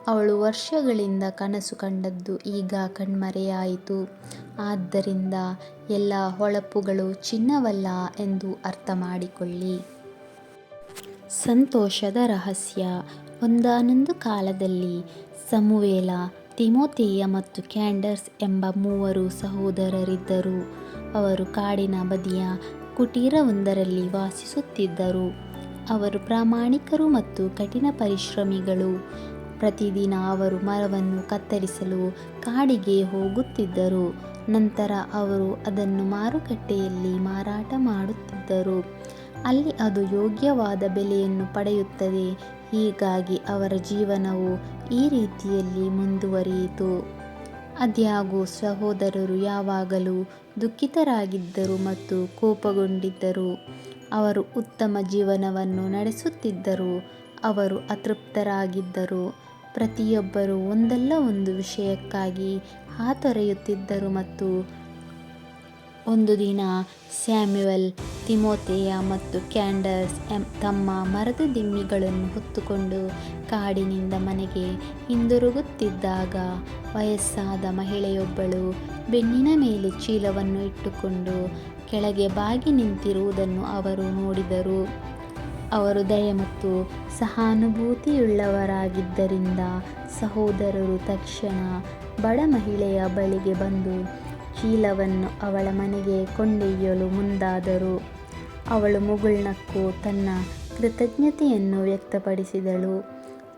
ಅವಳು ವರ್ಷಗಳಿಂದ ಕನಸು ಕಂಡದ್ದು ಈಗ ಕಣ್ಮರೆಯಾಯಿತು. ಆದ್ದರಿಂದ ಎಲ್ಲ ಹೊಳಪುಗಳು ಚಿನ್ನವಲ್ಲ ಎಂದು ಅರ್ಥಮಾಡಿಕೊಳ್ಳಿ. ಸಂತೋಷದ ರಹಸ್ಯ. ಒಂದಾನೊಂದು ಕಾಲದಲ್ಲಿ ಸಮುವೇಲ, ತಿಮೋಥೆಯ ಮತ್ತು ಕ್ಯಾಂಡರ್ಸ್ ಎಂಬ 3 ಸಹೋದರರಿದ್ದರು. ಅವರು ಕಾಡಿನ ಬದಿಯ ಕುಟೀರವೊಂದರಲ್ಲಿ ವಾಸಿಸುತ್ತಿದ್ದರು. ಅವರು ಪ್ರಾಮಾಣಿಕರು ಮತ್ತು ಕಠಿಣ ಪರಿಶ್ರಮಿಗಳು. ಪ್ರತಿದಿನ ಅವರು ಮರವನ್ನು ಕತ್ತರಿಸಲು ಕಾಡಿಗೆ ಹೋಗುತ್ತಿದ್ದರು. ನಂತರ ಅವರು ಅದನ್ನು ಮಾರುಕಟ್ಟೆಯಲ್ಲಿ ಮಾರಾಟ ಮಾಡುತ್ತಿದ್ದರು. ಅಲ್ಲಿ ಅದು ಯೋಗ್ಯವಾದ ಬೆಲೆಯನ್ನು ಪಡೆಯುತ್ತದೆ. ಹೀಗಾಗಿ ಅವರ ಜೀವನವು ಈ ರೀತಿಯಲ್ಲಿ ಮುಂದುವರಿಯಿತು. ಆದಾಗ್ಯೂ ಸಹೋದರರು ಯಾವಾಗಲೂ ದುಃಖಿತರಾಗಿದ್ದರು ಮತ್ತು ಕೋಪಗೊಂಡಿದ್ದರು. ಅವರು ಉತ್ತಮ ಜೀವನವನ್ನು ನಡೆಸುತ್ತಿದ್ದರೂ ಅವರು ಅತೃಪ್ತರಾಗಿದ್ದರು. ಪ್ರತಿಯೊಬ್ಬರೂ ಒಂದಲ್ಲ ಒಂದು ವಿಷಯಕ್ಕಾಗಿ ಹಾತೊರೆಯುತ್ತಿದ್ದರು ಮತ್ತು ಒಂದು ದಿನ ಸ್ಯಾಮ್ಯುಯೆಲ್, ತಿಮೋಥೆಯ ಮತ್ತು ಕ್ಯಾಂಡರ್ಸ್ ತಮ್ಮ ಮರದ ದಿಮ್ಮಿಗಳನ್ನು ಹೊತ್ತುಕೊಂಡು ಕಾಡಿನಿಂದ ಮನೆಗೆ ಹಿಂದಿರುಗುತ್ತಿದ್ದಾಗ ವಯಸ್ಸಾದ ಮಹಿಳೆಯೊಬ್ಬಳು ಬೆನ್ನಿನ ಮೇಲೆ ಚೀಲವನ್ನು ಇಟ್ಟುಕೊಂಡು ಕೆಳಗೆ ಬಾಗಿ ನಿಂತಿರುವುದನ್ನು ಅವರು ನೋಡಿದರು. ಅವರು ದಯೆ ಮತ್ತು ಸಹಾನುಭೂತಿಯುಳ್ಳವರಾಗಿದ್ದರಿಂದ ಸಹೋದರರು ತಕ್ಷಣ ಬಡ ಮಹಿಳೆಯ ಬಳಿಗೆ ಬಂದು ಚೀಲವನ್ನು ಅವಳ ಮನೆಗೆ ಕೊಂಡೊಯ್ಯಲು ಮುಂದಾದರು. ಅವಳು ಮುಗುಳ್ನಕ್ಕು ತನ್ನ ಕೃತಜ್ಞತೆಯನ್ನು ವ್ಯಕ್ತಪಡಿಸಿದಳು.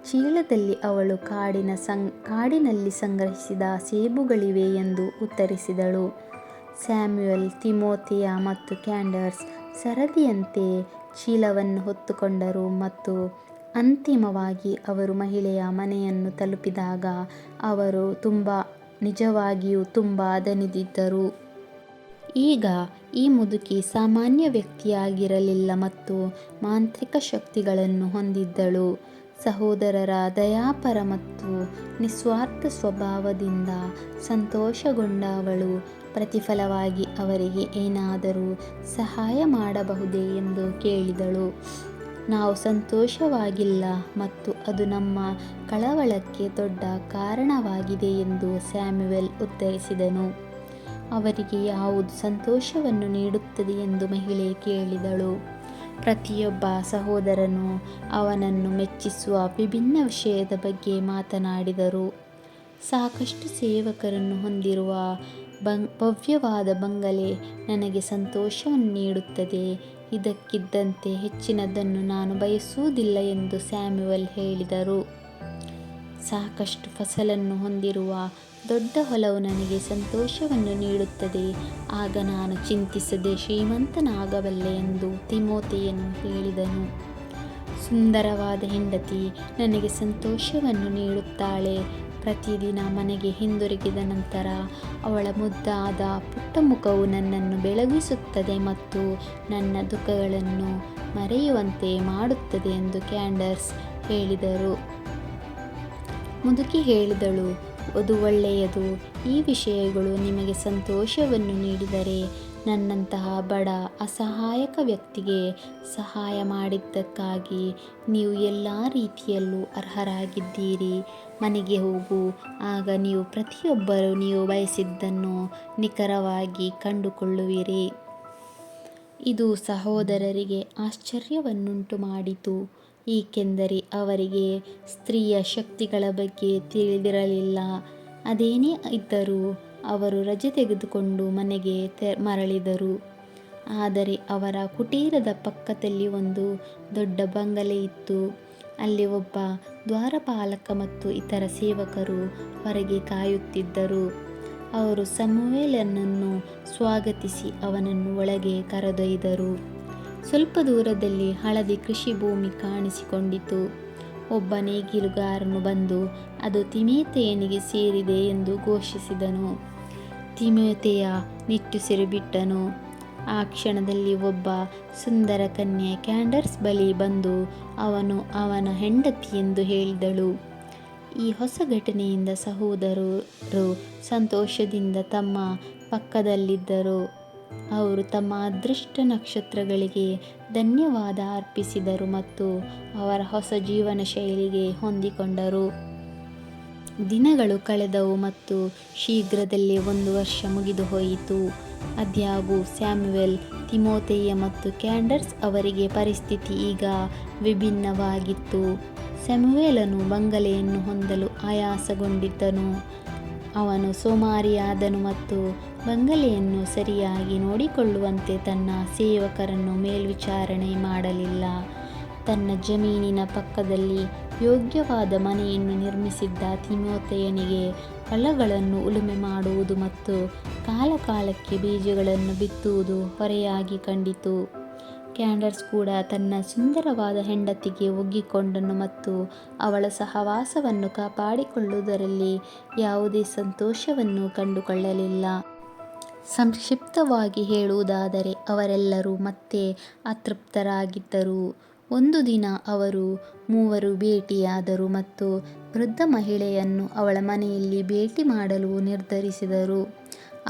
ಚೀಲದಲ್ಲಿ ಅವಳು ಕಾಡಿನಲ್ಲಿ ಸಂಗ್ರಹಿಸಿದ ಸೇಬುಗಳಿವೆ ಎಂದು ಉತ್ತರಿಸಿದಳು. ಸ್ಯಾಮ್ಯುಯಲ್, ತಿಮೋಥೆಯ ಮತ್ತು ಕ್ಯಾಂಡರ್ಸ್ ಸರದಿಯಂತೆ ಚೀಲವನ್ನು ಹೊತ್ತುಕೊಂಡರು ಮತ್ತು ಅಂತಿಮವಾಗಿ ಅವರು ಮಹಿಳೆಯ ಮನೆಯನ್ನು ತಲುಪಿದಾಗ ಅವರು ನಿಜವಾಗಿಯೂ ತುಂಬ ದಣಿದಿದ್ದರು. ಈಗ ಈ ಮುದುಕಿ ಸಾಮಾನ್ಯ ವ್ಯಕ್ತಿಯಾಗಿರಲಿಲ್ಲ ಮತ್ತು ಮಾಂತ್ರಿಕ ಶಕ್ತಿಗಳನ್ನು ಹೊಂದಿದ್ದಳು. ಸಹೋದರರ ದಯಾಪರ ಮತ್ತು ನಿಸ್ವಾರ್ಥ ಸ್ವಭಾವದಿಂದ ಸಂತೋಷಗೊಂಡ ಅವಳು ಪ್ರತಿಫಲವಾಗಿ ಅವರಿಗೆ ಏನಾದರೂ ಸಹಾಯ ಮಾಡಬಹುದೇ ಎಂದು ಕೇಳಿದಳು. ನಾವು ಸಂತೋಷವಾಗಿಲ್ಲ ಮತ್ತು ಅದು ನಮ್ಮ ಕಳವಳಕ್ಕೆ ದೊಡ್ಡ ಕಾರಣವಾಗಿದೆ ಎಂದು ಸ್ಯಾಮ್ಯುಯಲ್ ಉತ್ತರಿಸಿದನು. ಅವರಿಗೆ ಯಾವುದು ಸಂತೋಷವನ್ನು ನೀಡುತ್ತದೆ ಎಂದು ಮಹಿಳೆ ಕೇಳಿದಳು. ಪ್ರತಿಯೊಬ್ಬ ಸಹೋದರನು ಅವನನ್ನು ಮೆಚ್ಚಿಸುವ ವಿಭಿನ್ನ ವಿಷಯದ ಬಗ್ಗೆ ಮಾತನಾಡಿದರು. ಸಾಕಷ್ಟು ಸೇವಕರನ್ನು ಹೊಂದಿರುವ ಭವ್ಯವಾದ ಬಂಗಲೆ ನನಗೆ ಸಂತೋಷವನ್ನು ನೀಡುತ್ತದೆ, ಇದಕ್ಕಿಂತ ಹೆಚ್ಚಿನದನ್ನು ನಾನು ಬಯಸುವುದಿಲ್ಲ ಎಂದು ಸ್ಯಾಮ್ಯುಯಲ್ ಹೇಳಿದರು. ಸಾಕಷ್ಟು ಫಸಲನ್ನು ಹೊಂದಿರುವ ದೊಡ್ಡ ಹೊಲವು ನನಗೆ ಸಂತೋಷವನ್ನು ನೀಡುತ್ತದೆ, ಆಗ ನಾನು ಚಿಂತಿಸದೆ ಶ್ರೀಮಂತನಾಗಬಲ್ಲೆ ಎಂದು ತಿಮೋಥೆಯನು ಹೇಳಿದನು. ಸುಂದರವಾದ ಹೆಂಡತಿ ನನಗೆ ಸಂತೋಷವನ್ನು ನೀಡುತ್ತಾಳೆ. ಪ್ರತಿದಿನ ಮನೆಗೆ ಹಿಂದಿರುಗಿದ ನಂತರ ಅವಳ ಮುದ್ದಾದ ಪುಟ್ಟ ಮುಖವು ನನ್ನನ್ನು ಬೆಳಗಿಸುತ್ತದೆ ಮತ್ತು ನನ್ನ ದುಃಖಗಳನ್ನು ಮರೆಯುವಂತೆ ಮಾಡುತ್ತದೆ ಎಂದು ಕ್ಯಾಂಡರ್ಸ್ ಹೇಳಿದರು. ಮುದುಕಿ ಹೇಳಿದಳು, ಅದು ಒಳ್ಳೆಯದು. ಈ ವಿಷಯಗಳು ನಿಮಗೆ ಸಂತೋಷವನ್ನು ನೀಡಿದರೆ ನನ್ನಂತಹ ಬಡ ಅಸಹಾಯಕ ವ್ಯಕ್ತಿಗೆ ಸಹಾಯ ಮಾಡಿದ್ದಕ್ಕಾಗಿ ನೀವು ಎಲ್ಲ ರೀತಿಯಲ್ಲೂ ಅರ್ಹರಾಗಿದ್ದೀರಿ. ಮನೆಗೆ ಹೋಗು, ಆಗ ನೀವು ಪ್ರತಿಯೊಬ್ಬರೂ ನೀವು ಬಯಸಿದ್ದನ್ನು ನಿಖರವಾಗಿ ಕಂಡುಕೊಳ್ಳುವಿರಿ. ಇದು ಸಹೋದರರಿಗೆ ಆಶ್ಚರ್ಯವನ್ನುಂಟು ಮಾಡಿತು, ಏಕೆಂದರೆ ಅವರಿಗೆ ಸ್ತ್ರೀಯ ಶಕ್ತಿಗಳ ಬಗ್ಗೆ ತಿಳಿದಿರಲಿಲ್ಲ. ಅದೇನೇ ಇದ್ದರೂ ಅವರು ರಜೆ ತೆಗೆದುಕೊಂಡು ಮನೆಗೆ ಮರಳಿದರು. ಆದರೆ ಅವರ ಕುಟೀರದ ಪಕ್ಕದಲ್ಲಿ ಒಂದು ದೊಡ್ಡ ಬಂಗಲೆ ಇತ್ತು. ಅಲ್ಲಿ ಒಬ್ಬ ದ್ವಾರಪಾಲಕ ಮತ್ತು ಇತರ ಸೇವಕರು ಹೊರಗೆ ಕಾಯುತ್ತಿದ್ದರು. ಅವರು ಸಮುವೇಲನನ್ನು ಸ್ವಾಗತಿಸಿ ಅವನನ್ನು ಒಳಗೆ ಕರೆದೊಯ್ದರು. ಸ್ವಲ್ಪ ದೂರದಲ್ಲಿ ಹಳದಿ ಕೃಷಿ ಭೂಮಿ ಕಾಣಿಸಿಕೊಂಡಿತು. ಒಬ್ಬ ನೇಗಿಲುಗಾರನು ಬಂದು ಅದು ತಿಮೋಥೆಯನಿಗೆ ಸೇರಿದೆ ಎಂದು ಘೋಷಿಸಿದನು. ತಿಮೋಥೆಯ ನಿಟ್ಟುಸಿರು ಬಿಟ್ಟನು. ಆ ಕ್ಷಣದಲ್ಲಿ ಒಬ್ಬ ಸುಂದರ ಕನ್ಯೆ ಕ್ಯಾಂಡರ್ಸ್ ಬಳಿ ಬಂದು ಅವನು ಅವನ ಹೆಂಡತಿ ಎಂದು ಹೇಳಿದಳು. ಈ ಹೊಸ ಘಟನೆಯಿಂದ ಸಹೋದರರು ಸಂತೋಷದಿಂದ ತಮ್ಮ ಪಕ್ಕದಲ್ಲಿದ್ದರು. ಅವರು ತಮ್ಮ ಅದೃಷ್ಟ ನಕ್ಷತ್ರಗಳಿಗೆ ಧನ್ಯವಾದ ಅರ್ಪಿಸಿದರು ಮತ್ತು ಅವರ ಹೊಸ ಜೀವನ ಶೈಲಿಗೆ ಹೊಂದಿಕೊಂಡರು. ದಿನಗಳು ಕಳೆದವು ಮತ್ತು ಶೀಘ್ರದಲ್ಲೇ 1 ವರ್ಷ ಮುಗಿದು ಹೋಯಿತು. ಆದಾಗ್ಯೂ ಸ್ಯಾಮ್ಯುಯಲ್, ತಿಮೋಥೆಯ ಮತ್ತು ಕ್ಯಾಂಡರ್ಸ್ ಅವರಿಗೆ ಪರಿಸ್ಥಿತಿ ಈಗ ವಿಭಿನ್ನವಾಗಿತ್ತು. ಸ್ಯಾಮ್ಯುಯೇಲನು ಬಂಗಲೆಯನ್ನು ಹೊಂದಲು ಆಯಾಸಗೊಂಡಿದ್ದನು. ಅವನು ಸೋಮಾರಿಯಾದನು ಮತ್ತು ಬಂಗಲೆಯನ್ನು ಸರಿಯಾಗಿ ನೋಡಿಕೊಳ್ಳುವಂತೆ ತನ್ನ ಸೇವಕರನ್ನು ಮೇಲ್ವಿಚಾರಣೆ ಮಾಡಲಿಲ್ಲ. ತನ್ನ ಜಮೀನಿನ ಪಕ್ಕದಲ್ಲಿ ಯೋಗ್ಯವಾದ ಮನೆಯನ್ನು ನಿರ್ಮಿಸಿದ್ದ ತಿಮೋಥೆಯನಿಗೆ ಹೊಲಗಳನ್ನು ಉಳುಮೆ ಮಾಡುವುದು ಮತ್ತು ಕಾಲಕಾಲಕ್ಕೆ ಬೀಜಗಳನ್ನು ಬಿತ್ತುವುದು ಹೊರೆಯಾಗಿ ಕಂಡಿತು. ಕ್ಯಾಂಡರ್ಸ್ ಕೂಡ ತನ್ನ ಸುಂದರವಾದ ಹೆಂಡತಿಗೆ ಒಗ್ಗಿಕೊಂಡನು ಮತ್ತು ಅವಳ ಸಹವಾಸವನ್ನು ಕಾಪಾಡಿಕೊಳ್ಳುವುದರಲ್ಲಿ ಯಾವುದೇ ಸಂತೋಷವನ್ನು ಕಂಡುಕೊಳ್ಳಲಿಲ್ಲ. ಸಂಕ್ಷಿಪ್ತವಾಗಿ ಹೇಳುವುದಾದರೆ ಅವರೆಲ್ಲರೂ ಮತ್ತೆ ಅತೃಪ್ತರಾಗಿದ್ದರು. ಒಂದು ದಿನ ಅವರು ಮೂವರು ಭೇಟಿಯಾದರು ಮತ್ತು ವೃದ್ಧ ಮಹಿಳೆಯನ್ನು ಅವಳ ಮನೆಯಲ್ಲಿ ಭೇಟಿ ಮಾಡಲು ನಿರ್ಧರಿಸಿದರು.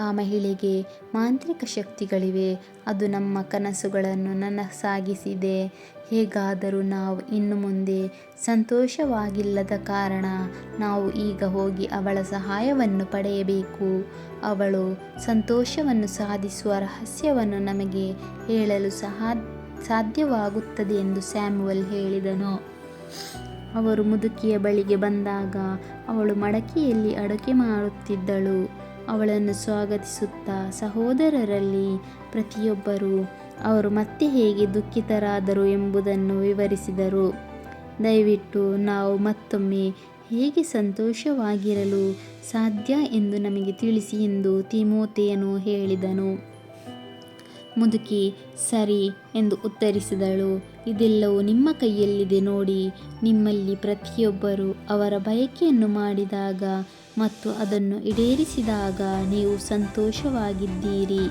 ಆ ಮಹಿಳೆಗೆ ಮಾಂತ್ರಿಕ ಶಕ್ತಿಗಳಿವೆ, ಅದು ನಮ್ಮ ಕನಸುಗಳನ್ನು ನನಸಾಗಿಸಿದೆ. ಹೇಗಾದರೂ ನಾವು ಇನ್ನು ಮುಂದೆ ಸಂತೋಷವಾಗಿಲ್ಲದ ಕಾರಣ ನಾವು ಈಗ ಹೋಗಿ ಅವಳ ಸಹಾಯವನ್ನು ಪಡೆಯಬೇಕು. ಅವಳು ಸಂತೋಷವನ್ನು ಸಾಧಿಸುವ ರಹಸ್ಯವನ್ನು ನಮಗೆ ಹೇಳಲು ಸಾಧ್ಯವಾಗುತ್ತದೆ ಎಂದು ಸ್ಯಾಮ್ಯುಯಲ್ ಹೇಳಿದನು. ಅವರು ಮುದುಕಿಯ ಬಳಿಗೆ ಬಂದಾಗ ಅವಳು ಮಡಕೆಯಲ್ಲಿ ಅಡುಗೆ ಮಾಡುತ್ತಿದ್ದಳು. ಅವಳನ್ನು ಸ್ವಾಗತಿಸುತ್ತಾ ಸಹೋದರರಲ್ಲಿ ಪ್ರತಿಯೊಬ್ಬರೂ ಅವರು ಮತ್ತೆ ಹೇಗೆ ದುಃಖಿತರಾದರು ಎಂಬುದನ್ನು ವಿವರಿಸಿದರು. ದಯವಿಟ್ಟು ನಾವು ಮತ್ತೊಮ್ಮೆ ಹೇಗೆ ಸಂತೋಷವಾಗಿರಲು ಸಾಧ್ಯ ಎಂದು ನಮಗೆ ತಿಳಿಸಿ ಎಂದು ತಿಮೋಥೆಯನು ಹೇಳಿದನು. ಮುದುಕಿ ಸರಿ ಎಂದು ಉತ್ತರಿಸಿದಳು. ಇದೆಲ್ಲವೂ ನಿಮ್ಮ ಕೈಯಲ್ಲಿದೆ ನೋಡಿ. ನಿಮ್ಮಲ್ಲಿ ಪ್ರತಿಯೊಬ್ಬರೂ ಅವರ ಬಯಕೆಯನ್ನು ಮಾಡಿದಾಗ ಮತ್ತು ಅದನ್ನು ಈಡೇರಿಸಿದಾಗ ನೀವು ಸಂತೋಷವಾಗಿದ್ದೀರಿ.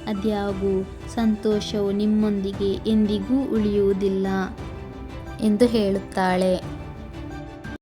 ಆದಾಗ್ಯೂ ಸಂತೋಷವು ನಿಮ್ಮೊಂದಿಗೆ ಎಂದಿಗೂ ಉಳಿಯುವುದಿಲ್ಲ ಎಂದು ಹೇಳುತ್ತಾಳೆ.